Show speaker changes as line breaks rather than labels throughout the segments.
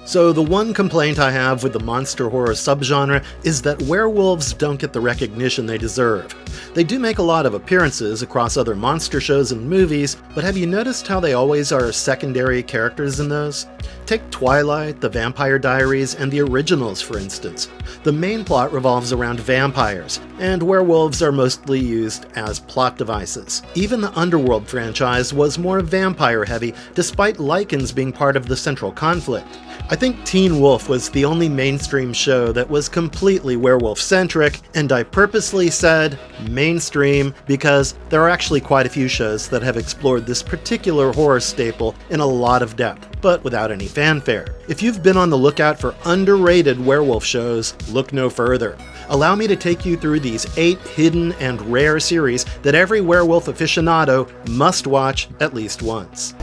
So the one complaint I have with the monster horror subgenre is that werewolves don't get the recognition they deserve. They do make a lot of appearances across other monster shows and movies, but have you noticed how they always are secondary characters in those? Take Twilight, the Vampire Diaries, and the originals for instance. The main plot revolves around vampires, and werewolves are mostly used as plot devices. Even the Underworld franchise was more vampire-heavy, despite Lycans being part of the central conflict. I think Teen Wolf was the only mainstream show that was completely werewolf-centric, and I purposely said mainstream because there are actually quite a few shows that have explored this particular horror staple in a lot of depth, but without any fanfare. If you've been on the lookout for underrated werewolf shows, look no further. Allow me to take you through these 8 hidden and rare series that every werewolf aficionado must watch at least once.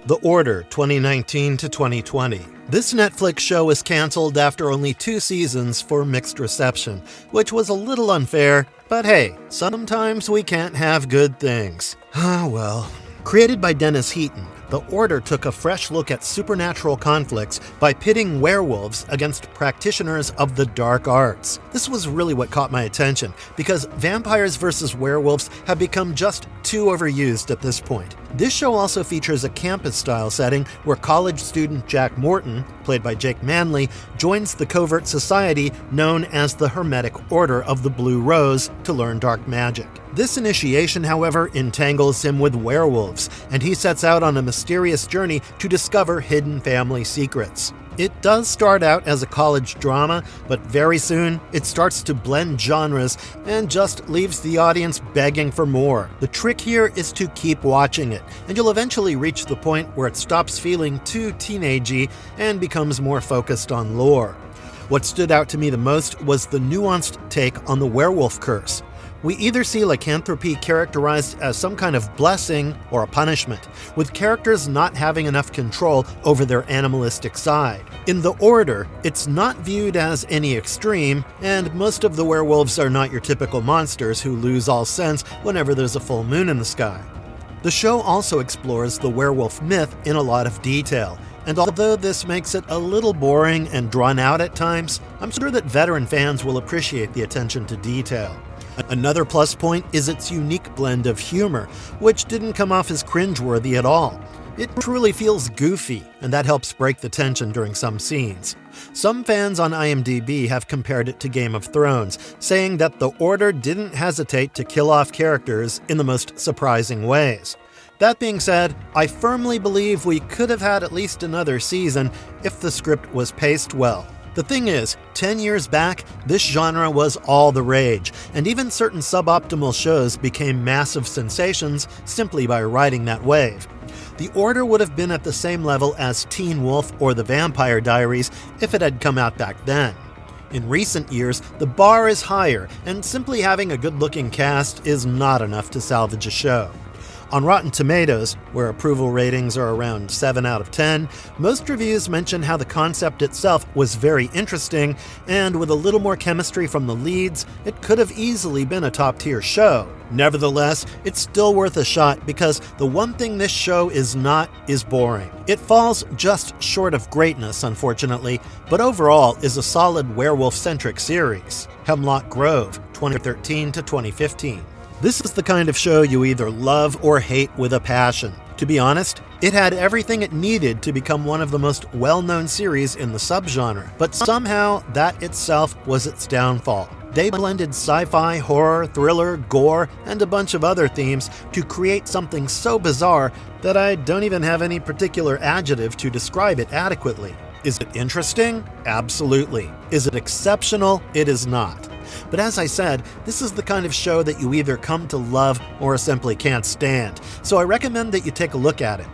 The Order, 2019 to 2020. This Netflix show was canceled after only 2 seasons for mixed reception, which was a little unfair, but hey, sometimes we can't have good things. Ah well. Created by Dennis Heaton, The Order took a fresh look at supernatural conflicts by pitting werewolves against practitioners of the dark arts. This was really what caught my attention, because vampires versus werewolves have become just too overused at this point. This show also features a campus-style setting where college student Jack Morton, played by Jake Manley, joins the covert society known as the Hermetic Order of the Blue Rose to learn dark magic. This initiation, however, entangles him with werewolves, and he sets out on a mysterious journey to discover hidden family secrets. It does start out as a college drama, but very soon it starts to blend genres and just leaves the audience begging for more. The trick here is to keep watching it, and you'll eventually reach the point where it stops feeling too teenagey and becomes more focused on lore. What stood out to me the most was the nuanced take on the werewolf curse. We either see lycanthropy characterized as some kind of blessing or a punishment, with characters not having enough control over their animalistic side. In The Order, it's not viewed as any extreme, and most of the werewolves are not your typical monsters who lose all sense whenever there's a full moon in the sky. The show also explores the werewolf myth in a lot of detail, and although this makes it a little boring and drawn out at times, I'm sure that veteran fans will appreciate the attention to detail. Another plus point is its unique blend of humor, which didn't come off as cringeworthy at all. It truly feels goofy, and that helps break the tension during some scenes. Some fans on IMDb have compared it to Game of Thrones, saying that The Order didn't hesitate to kill off characters in the most surprising ways. That being said, I firmly believe we could have had at least another season if the script was paced well. The thing is, 10 years back, this genre was all the rage, and even certain suboptimal shows became massive sensations simply by riding that wave. The Order would have been at the same level as Teen Wolf or The Vampire Diaries if it had come out back then. In recent years, the bar is higher, and simply having a good-looking cast is not enough to salvage a show. On Rotten Tomatoes, where approval ratings are around 7 out of 10, most reviews mention how the concept itself was very interesting, and with a little more chemistry from the leads, it could have easily been a top-tier show. Nevertheless, it's still worth a shot because the one thing this show is not is boring. It falls just short of greatness, unfortunately, but overall is a solid werewolf-centric series. Hemlock Grove, 2013 to 2015. This is the kind of show you either love or hate with a passion. To be honest, it had everything it needed to become one of the most well-known series in the subgenre, but somehow that itself was its downfall. They blended sci-fi, horror, thriller, gore, and a bunch of other themes to create something so bizarre that I don't even have any particular adjective to describe it adequately. Is it interesting? Absolutely. Is it exceptional? It is not. But as I said, this is the kind of show that you either come to love or simply can't stand, so I recommend that you take a look at it.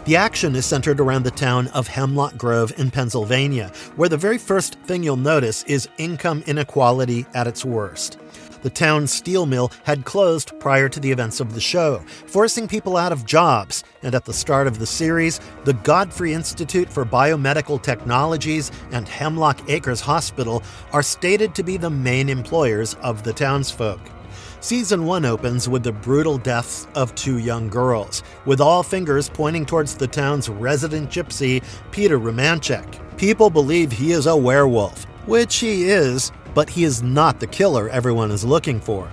The action is centered around the town of Hemlock Grove in Pennsylvania, where the very first thing you'll notice is income inequality at its worst. The town's steel mill had closed prior to the events of the show, forcing people out of jobs, and at the start of the series, the Godfrey Institute for Biomedical Technologies and Hemlock Acres Hospital are stated to be the main employers of the townsfolk. Season 1 opens with the brutal deaths of 2 young girls, with all fingers pointing towards the town's resident gypsy, Peter Romanchek. People believe he is a werewolf, which he is, but he is not the killer everyone is looking for.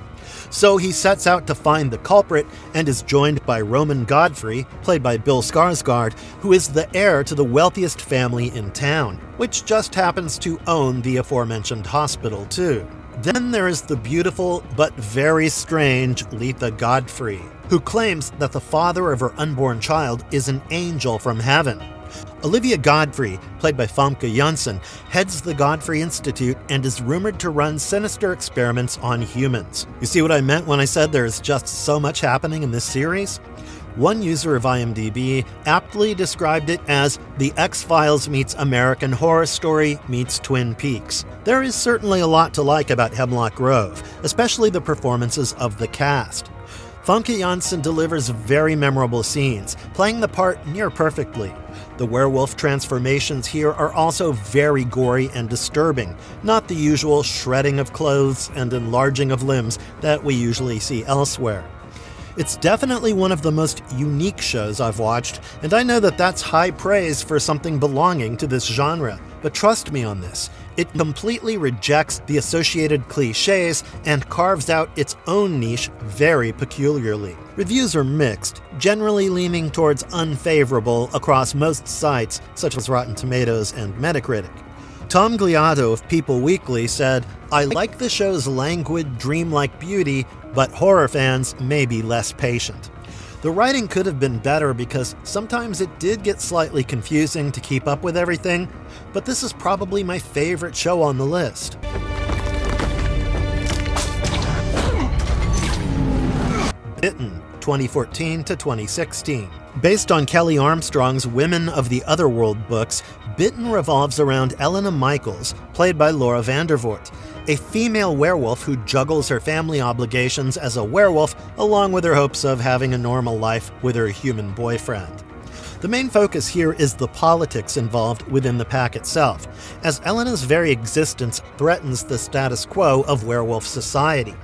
So he sets out to find the culprit and is joined by Roman Godfrey, played by Bill Skarsgård, who is the heir to the wealthiest family in town, which just happens to own the aforementioned hospital too. Then there is the beautiful but very strange Letha Godfrey, who claims that the father of her unborn child is an angel from heaven. Olivia Godfrey, played by Famke Janssen, heads the Godfrey Institute and is rumored to run sinister experiments on humans. You see what I meant when I said there's just so much happening in this series? One user of IMDb aptly described it as the X-Files meets American Horror Story meets Twin Peaks. There is certainly a lot to like about Hemlock Grove, especially the performances of the cast. Famke Janssen delivers very memorable scenes, playing the part near perfectly. The werewolf transformations here are also very gory and disturbing, not the usual shredding of clothes and enlarging of limbs that we usually see elsewhere. It's definitely one of the most unique shows I've watched, and I know that that's high praise for something belonging to this genre. But trust me on this, it completely rejects the associated cliches and carves out its own niche very peculiarly. Reviews are mixed, generally leaning towards unfavorable across most sites such as Rotten Tomatoes and Metacritic. Tom Gliato of People Weekly said, "I like the show's languid, dreamlike beauty, but horror fans may be less patient." The writing could have been better because sometimes it did get slightly confusing to keep up with everything, but this is probably my favorite show on the list. Bitten, 2014 to 2016. Based on Kelly Armstrong's Women of the Otherworld books, Bitten revolves around Elena Michaels, played by Laura Vandervoort, a female werewolf who juggles her family obligations as a werewolf along with her hopes of having a normal life with her human boyfriend. The main focus here is the politics involved within the pack itself, as Elena's very existence threatens the status quo of werewolf society.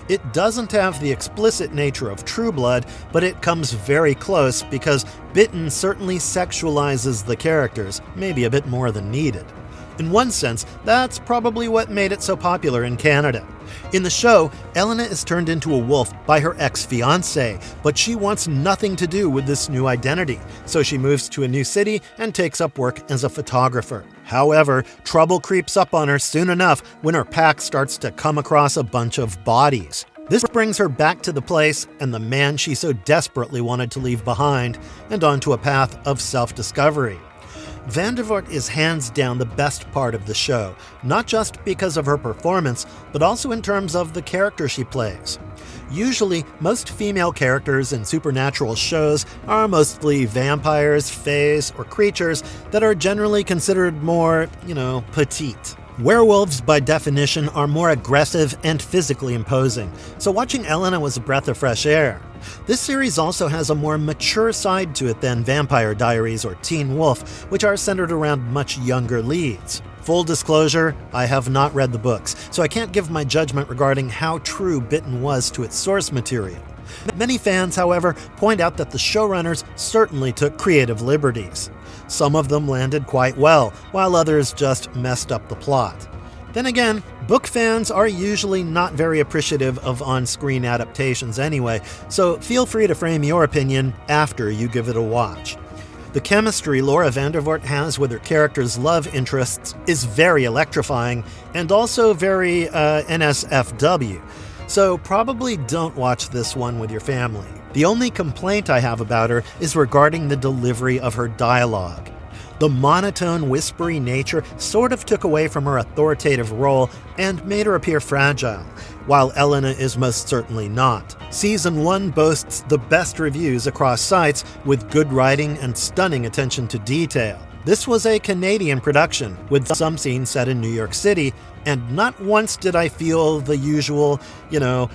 It doesn't have the explicit nature of True Blood, but it comes very close because Bitten certainly sexualizes the characters, maybe a bit more than needed. In one sense, that's probably what made it so popular in Canada. In the show, Elena is turned into a wolf by her ex-fiancé, but she wants nothing to do with this new identity, so she moves to a new city and takes up work as a photographer. However, trouble creeps up on her soon enough when her pack starts to come across a bunch of bodies. This brings her back to the place and the man she so desperately wanted to leave behind, and onto a path of self-discovery. Vandervoort is hands down the best part of the show, not just because of her performance, but also in terms of the character she plays. Usually, most female characters in supernatural shows are mostly vampires, fays, or creatures that are generally considered more, petite. Werewolves, by definition, are more aggressive and physically imposing, so watching Elena was a breath of fresh air. This series also has a more mature side to it than Vampire Diaries or Teen Wolf, which are centered around much younger leads. Full disclosure, I have not read the books, so I can't give my judgment regarding how true Bitten was to its source material. Many fans, however, point out that the showrunners certainly took creative liberties. Some of them landed quite well, while others just messed up the plot. Then again, book fans are usually not very appreciative of on-screen adaptations anyway, so feel free to frame your opinion after you give it a watch. The chemistry Laura Vandervoort has with her character's love interests is very electrifying, and also very NSFW, so probably don't watch this one with your family. The only complaint I have about her is regarding the delivery of her dialogue. The monotone, whispery nature sort of took away from her authoritative role and made her appear fragile, while Elena is most certainly not. Season 1 boasts the best reviews across sites, with good writing and stunning attention to detail. This was a Canadian production, with some scenes set in New York City, And not once did I feel the usual,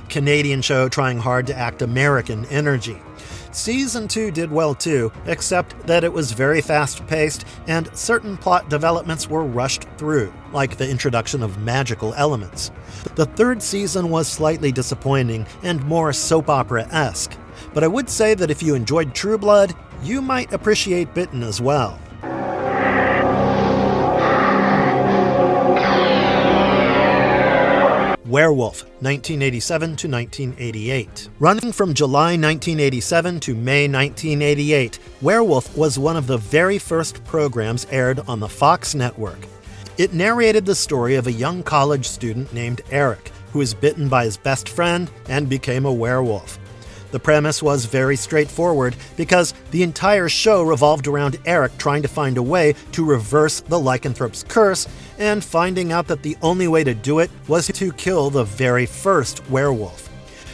Canadian show trying hard to act American energy. Season 2 did well too, except that it was very fast-paced and certain plot developments were rushed through, like the introduction of magical elements. The third season was slightly disappointing and more soap opera-esque, but I would say that if you enjoyed True Blood, you might appreciate Bitten as well. Werewolf, 1987 to 1988. Running from July 1987 to May 1988, Werewolf was one of the very first programs aired on the Fox network. It narrated the story of a young college student named Eric, who was bitten by his best friend and became a werewolf. The premise was very straightforward because the entire show revolved around Eric trying to find a way to reverse the lycanthrope's curse and finding out that the only way to do it was to kill the very first werewolf.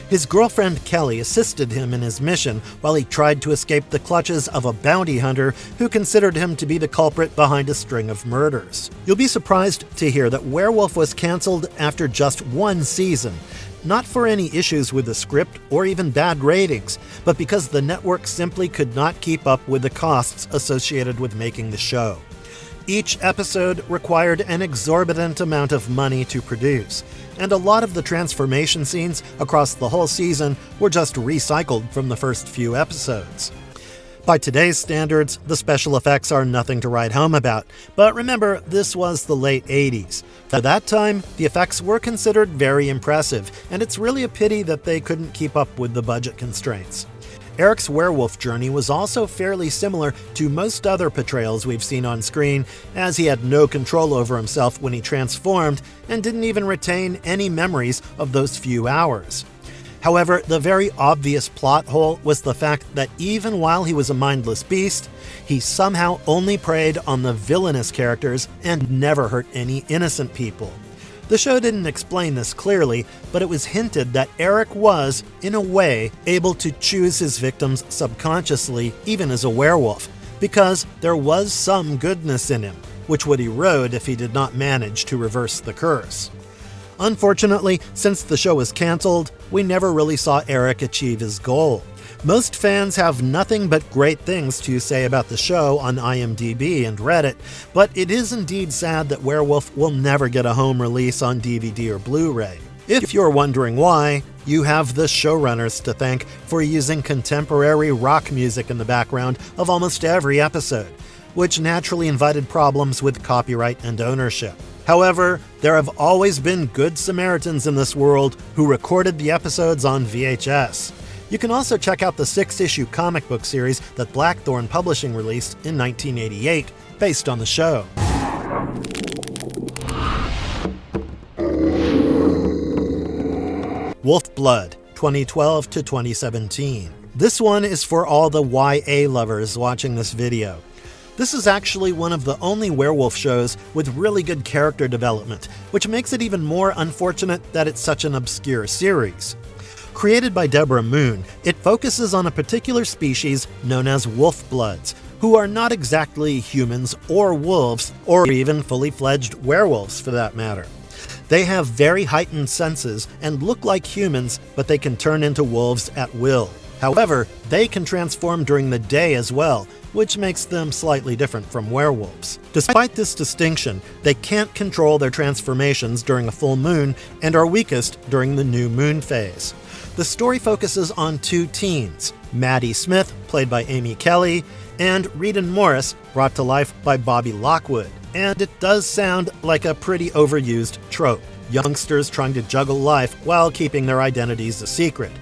His girlfriend Kelly assisted him in his mission while he tried to escape the clutches of a bounty hunter who considered him to be the culprit behind a string of murders. You'll be surprised to hear that Werewolf was canceled after just one season. Not for any issues with the script or even bad ratings, but because the network simply could not keep up with the costs associated with making the show. Each episode required an exorbitant amount of money to produce, and a lot of the transformation scenes across the whole season were just recycled from the first few episodes. By today's standards, the special effects are nothing to write home about, but remember, this was the late 80s. At that time, the effects were considered very impressive, and it's really a pity that they couldn't keep up with the budget constraints. Eric's werewolf journey was also fairly similar to most other portrayals we've seen on screen, as he had no control over himself when he transformed and didn't even retain any memories of those few hours. However, the very obvious plot hole was the fact that even while he was a mindless beast, he somehow only preyed on the villainous characters and never hurt any innocent people. The show didn't explain this clearly, but it was hinted that Eric was, in a way, able to choose his victims subconsciously, even as a werewolf, because there was some goodness in him, which would erode if he did not manage to reverse the curse. Unfortunately, since the show was canceled, we never really saw Eric achieve his goal. Most fans have nothing but great things to say about the show on IMDb and Reddit, but it is indeed sad that Werewolf will never get a home release on DVD or Blu-ray. If you're wondering why, you have the showrunners to thank for using contemporary rock music in the background of almost every episode, which naturally invited problems with copyright and ownership. However, there have always been good Samaritans in this world who recorded the episodes on VHS. You can also check out the 6-issue comic book series that Blackthorn Publishing released in 1988, based on the show. Wolfblood, 2012 to 2017. This one is for all the YA lovers watching this video. This is actually one of the only werewolf shows with really good character development, which makes it even more unfortunate that it's such an obscure series. Created by Deborah Moon, it focuses on a particular species known as wolfbloods, who are not exactly humans or wolves, or even fully fledged werewolves for that matter. They have very heightened senses and look like humans, but they can turn into wolves at will. However, they can transform during the day as well, which makes them slightly different from werewolves. Despite this distinction, they can't control their transformations during a full moon and are weakest during the new moon phase. The story focuses on two teens, Maddie Smith, played by Amy Kelly, and Reedon Morris, brought to life by Bobby Lockwood. And it does sound like a pretty overused trope, youngsters trying to juggle life while keeping their identities a secret.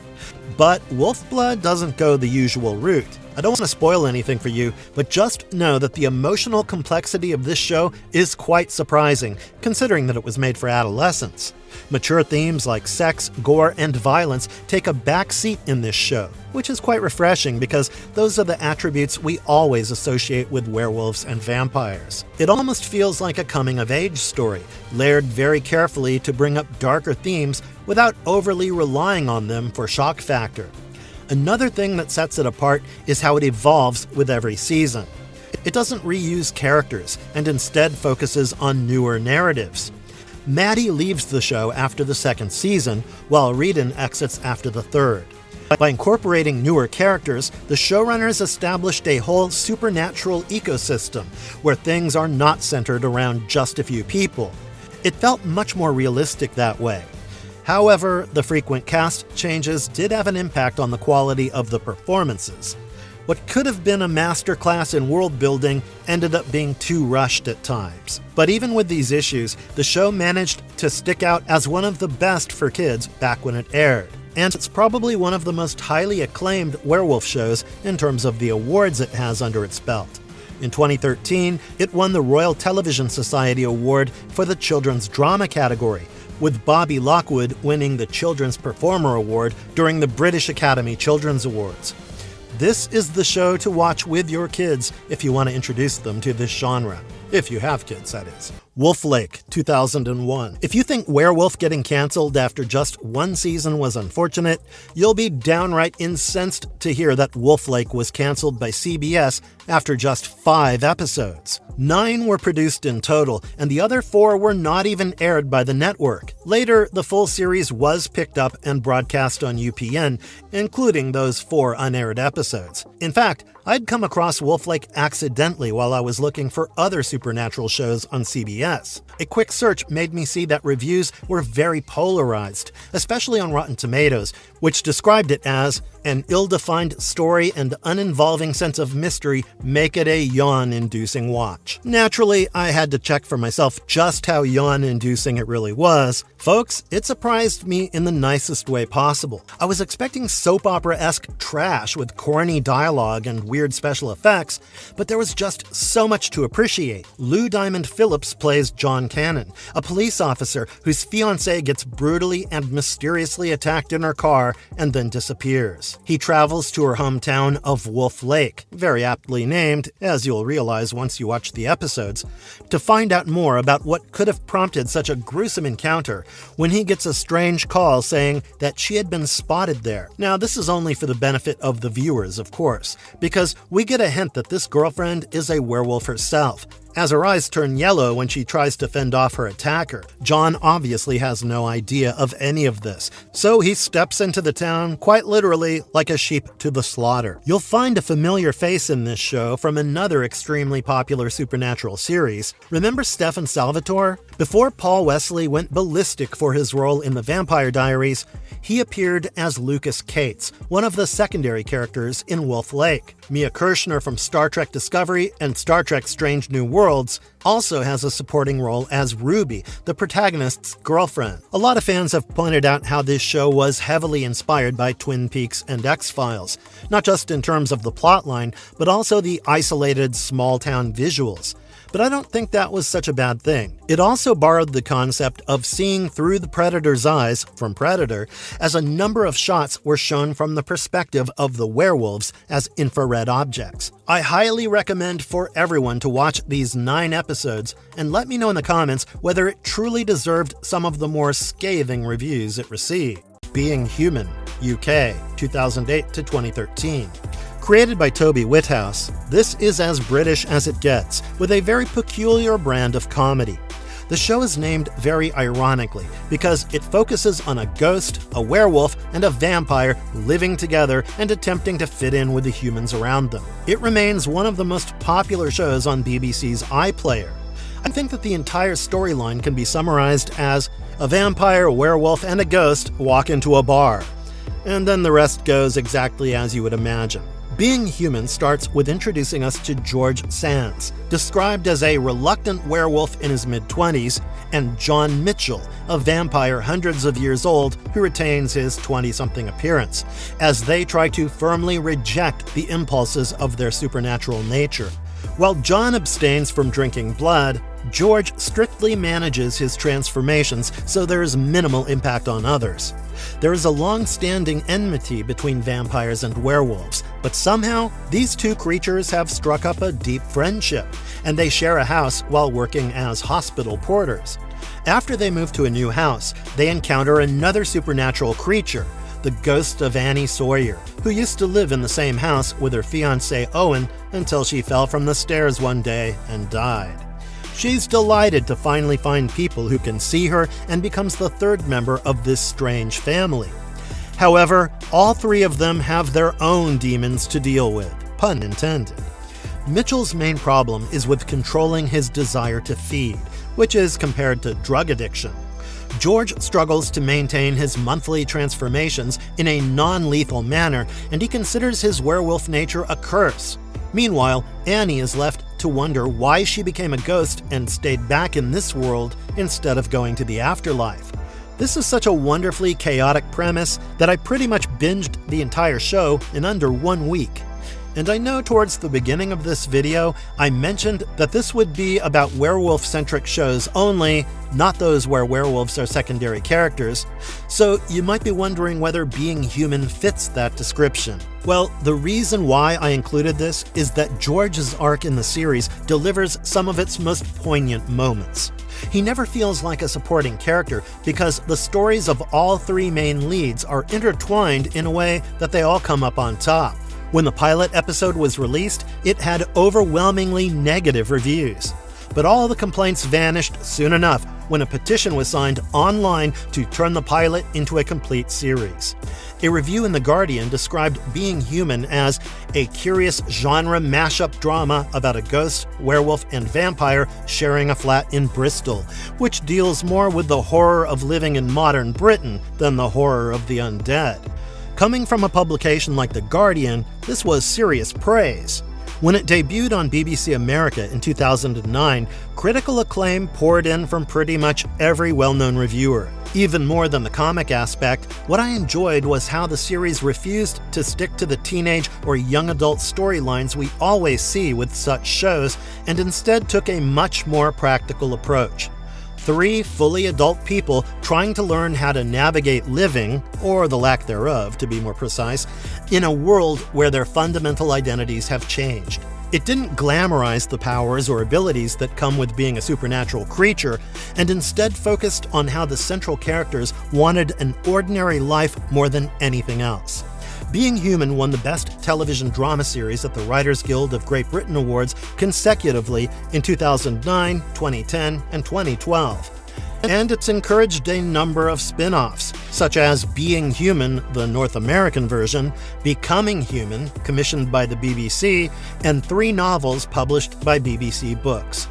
But Wolfblood doesn't go the usual route. I don't want to spoil anything for you, but just know that the emotional complexity of this show is quite surprising, considering that it was made for adolescents. Mature themes like sex, gore, and violence take a back seat in this show, which is quite refreshing because those are the attributes we always associate with werewolves and vampires. It almost feels like a coming-of-age story, layered very carefully to bring up darker themes without overly relying on them for shock factor. Another thing that sets it apart is how it evolves with every season. It doesn't reuse characters and instead focuses on newer narratives. Maddie leaves the show after the second season, while Reedon exits after the third. By incorporating newer characters, the showrunners established a whole supernatural ecosystem where things are not centered around just a few people. It felt much more realistic that way. However, the frequent cast changes did have an impact on the quality of the performances. What could have been a masterclass in world building ended up being too rushed at times. But even with these issues, the show managed to stick out as one of the best for kids back when it aired. And it's probably one of the most highly acclaimed werewolf shows in terms of the awards it has under its belt. In 2013, it won the Royal Television Society Award for the Children's Drama category, with Bobby Lockwood winning the Children's Performer Award during the British Academy Children's Awards. This is the show to watch with your kids if you want to introduce them to this genre. If you have kids, that is. Wolf Lake, 2001. If you think Werewolf getting canceled after just one season was unfortunate, you'll be downright incensed to hear that Wolf Lake was canceled by CBS after just 5 episodes. 9 were produced in total, and the other 4 were not even aired by the network. Later, the full series was picked up and broadcast on UPN, including those 4 unaired episodes. In fact, I'd come across Wolf Lake accidentally while I was looking for other supernatural shows on CBS. A quick search made me see that reviews were very polarized, especially on Rotten Tomatoes, which described it as an ill-defined story and uninvolving sense of mystery make it a yawn-inducing watch. Naturally, I had to check for myself just how yawn-inducing it really was. Folks, it surprised me in the nicest way possible. I was expecting soap opera-esque trash with corny dialogue and weird special effects, but there was just so much to appreciate. Lou Diamond Phillips plays John Cannon, a police officer whose fiancée gets brutally and mysteriously attacked in her car and then disappears. He travels to her hometown of Wolf Lake, very aptly named, as you'll realize once you watch the episodes, to find out more about what could have prompted such a gruesome encounter when he gets a strange call saying that she had been spotted there. Now, this is only for the benefit of the viewers, of course, because we get a hint that this girlfriend is a werewolf herself, as her eyes turn yellow when she tries to fend off her attacker. John obviously has no idea of any of this, so he steps into the town, quite literally, like a sheep to the slaughter. You'll find a familiar face in this show from another extremely popular supernatural series. Remember Stefan Salvatore? Before Paul Wesley went ballistic for his role in the Vampire Diaries, he appeared as Lucas Cates, one of the secondary characters in Wolf Lake. Mia Kirshner from Star Trek Discovery and Star Trek Strange New Worlds also has a supporting role as Ruby, the protagonist's girlfriend. A lot of fans have pointed out how this show was heavily inspired by Twin Peaks and X-Files, not just in terms of the plotline, but also the isolated small-town visuals. But I don't think that was such a bad thing. It also borrowed the concept of seeing through the predator's eyes from Predator, as a number of shots were shown from the perspective of the werewolves as infrared objects. I highly recommend for everyone to watch these 9 episodes and let me know in the comments whether it truly deserved some of the more scathing reviews it received. Being Human, UK, 2008 to 2013. Created by Toby Whithouse, this is as British as it gets, with a very peculiar brand of comedy. The show is named very ironically because it focuses on a ghost, a werewolf, and a vampire living together and attempting to fit in with the humans around them. It remains one of the most popular shows on BBC's iPlayer. I think that the entire storyline can be summarized as a vampire, a werewolf, and a ghost walk into a bar. And then the rest goes exactly as you would imagine. Being Human starts with introducing us to George Sands, described as a reluctant werewolf in his mid-20s, and John Mitchell, a vampire hundreds of years old who retains his 20-something appearance, as they try to firmly reject the impulses of their supernatural nature. While John abstains from drinking blood, George strictly manages his transformations so there is minimal impact on others. There is a long-standing enmity between vampires and werewolves, but somehow these two creatures have struck up a deep friendship, and they share a house while working as hospital porters. After they move to a new house, they encounter another supernatural creature, the ghost of Annie Sawyer, who used to live in the same house with her fiancé Owen until she fell from the stairs one day and died. She's delighted to finally find people who can see her and becomes the third member of this strange family. However, all three of them have their own demons to deal with, pun intended. Mitchell's main problem is with controlling his desire to feed, which is compared to drug addiction. George struggles to maintain his monthly transformations in a non-lethal manner, and he considers his werewolf nature a curse. Meanwhile, Annie is left to wonder why she became a ghost and stayed back in this world instead of going to the afterlife. This is such a wonderfully chaotic premise that I pretty much binged the entire show in under 1 week. And I know towards the beginning of this video, I mentioned that this would be about werewolf-centric shows only, not those where werewolves are secondary characters. So you might be wondering whether Being Human fits that description. Well, the reason why I included this is that George's arc in the series delivers some of its most poignant moments. He never feels like a supporting character because the stories of all three main leads are intertwined in a way that they all come up on top. When the pilot episode was released, it had overwhelmingly negative reviews. But all the complaints vanished soon enough when a petition was signed online to turn the pilot into a complete series. A review in The Guardian described Being Human as a curious genre mashup drama about a ghost, werewolf, and vampire sharing a flat in Bristol, which deals more with the horror of living in modern Britain than the horror of the undead. Coming from a publication like The Guardian, this was serious praise. When it debuted on BBC America in 2009, critical acclaim poured in from pretty much every well-known reviewer. Even more than the comic aspect, what I enjoyed was how the series refused to stick to the teenage or young adult storylines we always see with such shows, and instead took a much more practical approach. 3 fully adult people trying to learn how to navigate living, or the lack thereof to be more precise, in a world where their fundamental identities have changed. It didn't glamorize the powers or abilities that come with being a supernatural creature, and instead focused on how the central characters wanted an ordinary life more than anything else. Being Human won the Best Television Drama Series at the Writers Guild of Great Britain Awards consecutively in 2009, 2010, and 2012. And it's encouraged a number of spin-offs, such as Being Human, the North American version, Becoming Human, commissioned by the BBC, and 3 novels published by BBC Books.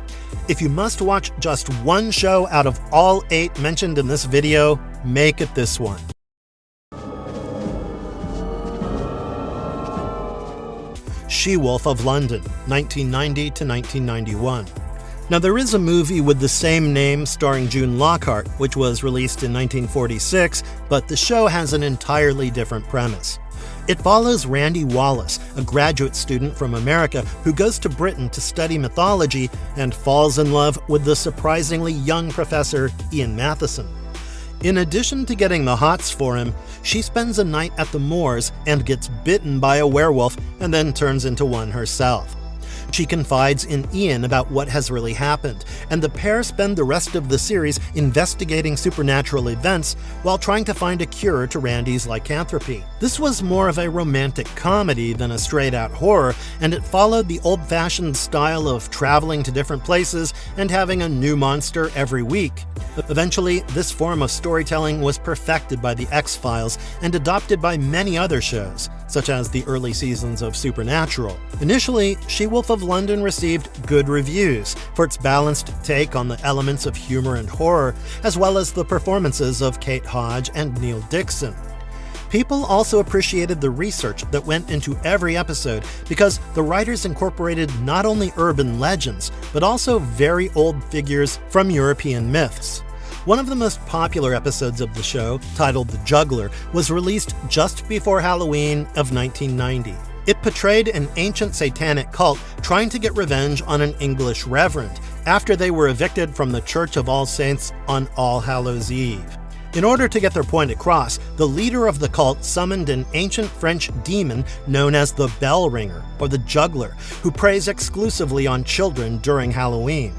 If you must watch just one show out of all 8 mentioned in this video, make it this one. She-Wolf of London, 1990 to 1991. Now there is a movie with the same name starring June Lockhart, which was released in 1946, but the show has an entirely different premise. It follows Randy Wallace, a graduate student from America who goes to Britain to study mythology and falls in love with the surprisingly young professor Ian Matheson. In addition to getting the hots for him, she spends a night at the moors and gets bitten by a werewolf and then turns into one herself. She confides in Ian about what has really happened, and the pair spend the rest of the series investigating supernatural events while trying to find a cure to Randy's lycanthropy. This was more of a romantic comedy than a straight-out horror, and it followed the old-fashioned style of traveling to different places and having a new monster every week. Eventually, this form of storytelling was perfected by The X-Files and adopted by many other shows, such as the early seasons of Supernatural. Initially, She-Wolf of London received good reviews for its balanced take on the elements of humor and horror, as well as the performances of Kate Hodge and Neil Dixon. People also appreciated the research that went into every episode because the writers incorporated not only urban legends, but also very old figures from European myths. One of the most popular episodes of the show, titled The Juggler, was released just before Halloween of 1990. It portrayed an ancient satanic cult trying to get revenge on an English reverend after they were evicted from the Church of All Saints on All Hallows Eve. In order to get their point across, the leader of the cult summoned an ancient French demon known as the Bell Ringer, or the Juggler, who preys exclusively on children during Halloween.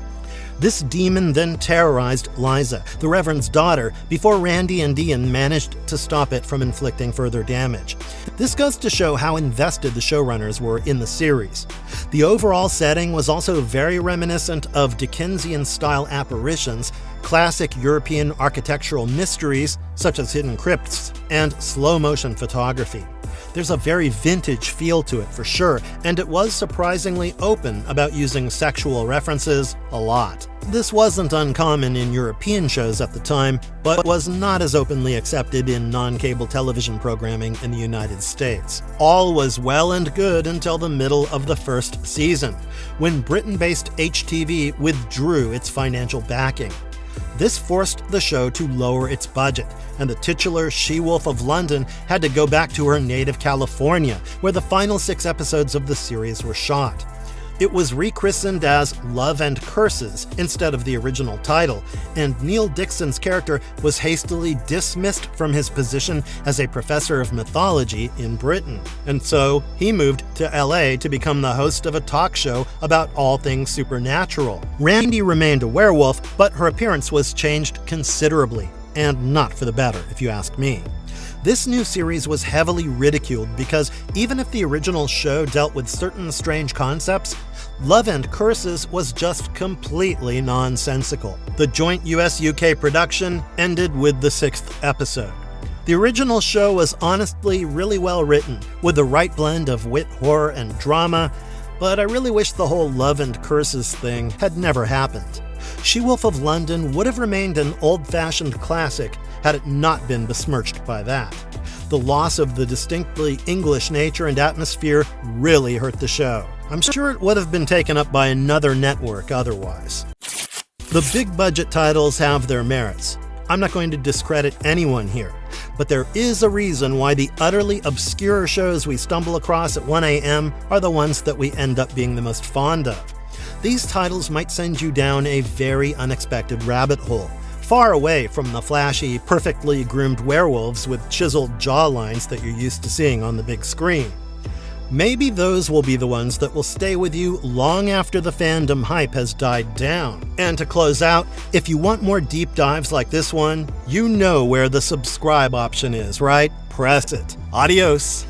This demon then terrorized Liza, the Reverend's daughter, before Randy and Ian managed to stop it from inflicting further damage. This goes to show how invested the showrunners were in the series. The overall setting was also very reminiscent of Dickensian-style apparitions, classic European architectural mysteries such as hidden crypts, and slow-motion photography. There's a very vintage feel to it for sure, and it was surprisingly open about using sexual references a lot. This wasn't uncommon in European shows at the time, but was not as openly accepted in non-cable television programming in the United States. All was well and good until the middle of the first season, when Britain-based HTV withdrew its financial backing. This forced the show to lower its budget, and the titular she-wolf of London had to go back to her native California, where the final 6 episodes of the series were shot. It was rechristened as Love and Curses instead of the original title, and Neil Dixon's character was hastily dismissed from his position as a professor of mythology in Britain. And so he moved to LA to become the host of a talk show about all things supernatural. Randy remained a werewolf, but her appearance was changed considerably, and not for the better, if you ask me. This new series was heavily ridiculed because even if the original show dealt with certain strange concepts, Love and Curses was just completely nonsensical. The joint US-UK production ended with the 6th episode. The original show was honestly really well written, with the right blend of wit, horror, and drama, but I really wish the whole Love and Curses thing had never happened. She-Wolf of London would have remained an old-fashioned classic had it not been besmirched by that. The loss of the distinctly English nature and atmosphere really hurt the show. I'm sure it would have been taken up by another network otherwise. The big-budget titles have their merits. I'm not going to discredit anyone here, but there is a reason why the utterly obscure shows we stumble across at 1 a.m. are the ones that we end up being the most fond of. These titles might send you down a very unexpected rabbit hole, far away from the flashy, perfectly groomed werewolves with chiseled jawlines that you're used to seeing on the big screen. Maybe those will be the ones that will stay with you long after the fandom hype has died down. And to close out, if you want more deep dives like this one, you know where the subscribe option is, right? Press it. Adios.